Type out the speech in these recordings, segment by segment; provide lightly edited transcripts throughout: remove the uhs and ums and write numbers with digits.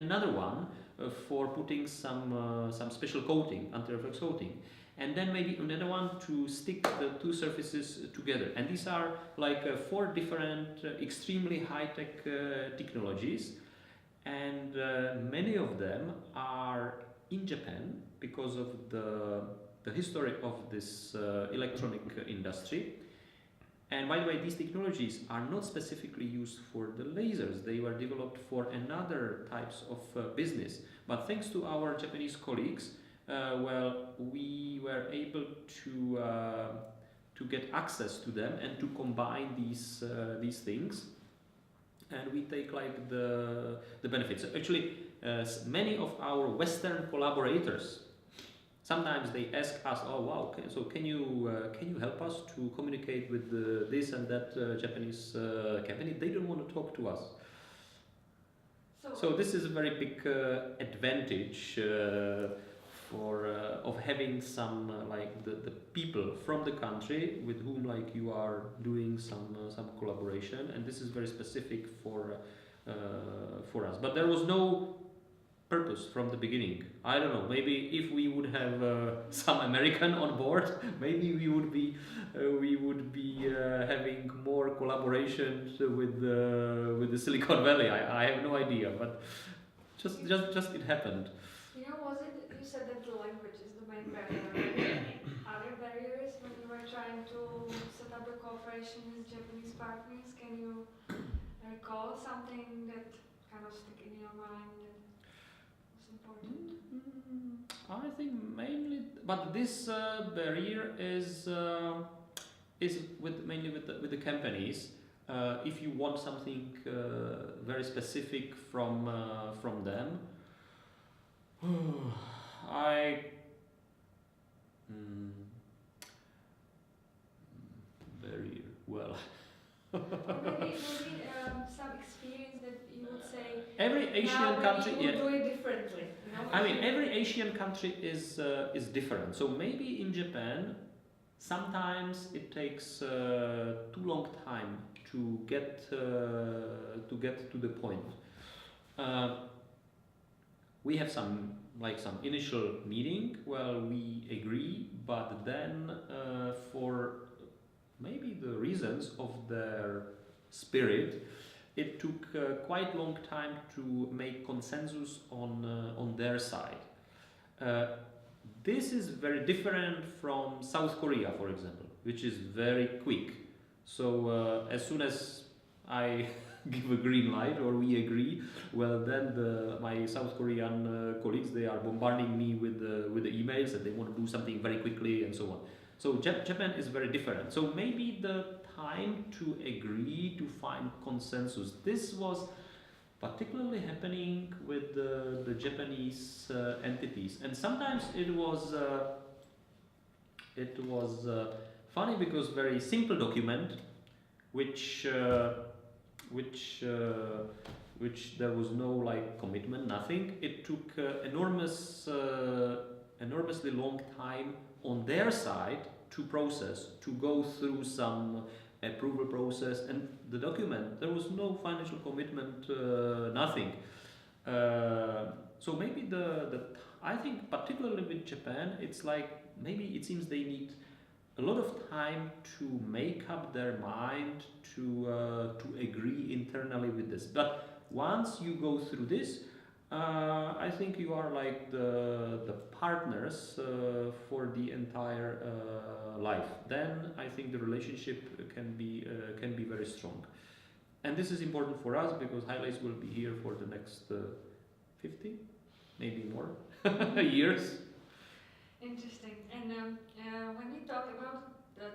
another one for putting some special coating, anti-reflex coating, and then maybe another one to stick the two surfaces together. And these are like four different extremely high-tech technologies, and many of them are in Japan because of the history of this electronic industry. And by the way, these technologies are not specifically used for the lasers. They were developed for another types of business. But thanks to our Japanese colleagues, we were able to get access to them and to combine these things, and we take like the benefits. Actually, many of our Western collaborators, sometimes they ask us, "Oh wow, so can you help us to communicate with this and that Japanese company?" They don't want to talk to us. So this is a very big advantage for of having some like the people from the country with whom like you are doing some collaboration, and this is very specific for us. But there was no purpose from the beginning. I don't know. Maybe if we would have some American on board, maybe we would be having more collaborations with the Silicon Valley. I have no idea, but just it happened. Was it, you said that the language is the main barrier. Were there any other barriers when you were trying to set up a cooperation with Japanese partners? Can you recall something that kind of stick in your mind that was important? I think mainly, but this barrier is mainly with the companies. If you want something very specific from them, I very well. Or maybe some experience that you would say. Every Asian country, you would do it differently. I mean, every Asian country is different. So maybe in Japan, sometimes it takes too long time to get to the point. We have some initial meeting. Well, we agree, but then for maybe the reasons of their spirit, it took quite long time to make consensus on their side. This is very different from South Korea, for example, which is very quick. So as soon as I give a green light or we agree, well then my South Korean colleagues, they are bombarding me with the emails that they want to do something very quickly and so on. So Japan is very different. So maybe the time to agree to find consensus. This was particularly happening with the Japanese entities, and sometimes it was funny because very simple document, which there was no like commitment, nothing. It took enormously long time on their side to process, to go through some approval process, and the document, there was no financial commitment, nothing. So maybe I think particularly with Japan, it's like maybe it seems they need a lot of time to make up their mind to agree internally with this. But once you go through this, I think you are like the partners for the entire life. Then I think the relationship can be very strong, and this is important for us because Highlights will be here for the next 50, maybe more years. Interesting. And when we talk about the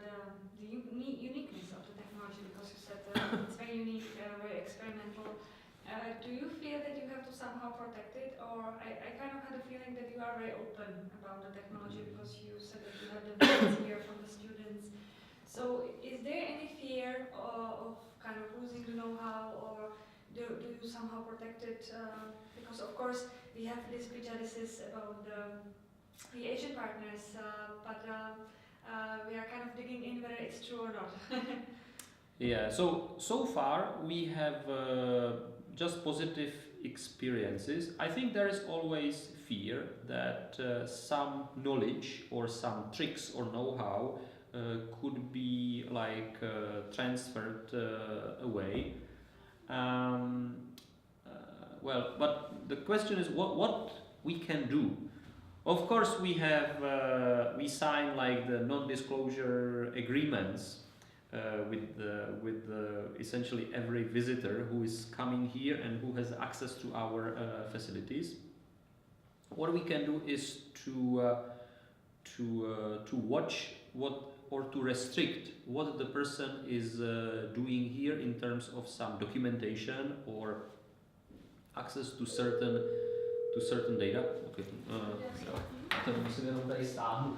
uniqueness of the technology, because you said it's very unique, very experimental. Do you feel that you have to somehow protect it, or I kind of had a feeling that you are very open about the technology because you said that you have the visits here from the students. So is there any fear of kind of losing the know-how, or do you somehow protect it? Because of course we have this prejudices about the Asian partners, but we are kind of digging in whether it's true or not. Yeah, so far we have just positive experiences, I think there is always fear that some knowledge or some tricks or know-how could be like transferred away. Um, well, but the question is what we can do. Of course, we sign like the non-disclosure agreements with essentially every visitor who is coming here and who has access to our facilities. What we can do is to watch what or to restrict what the person is doing here in terms of some documentation or access to certain data. Okay. Yes. To musím jenom tady stáhnout.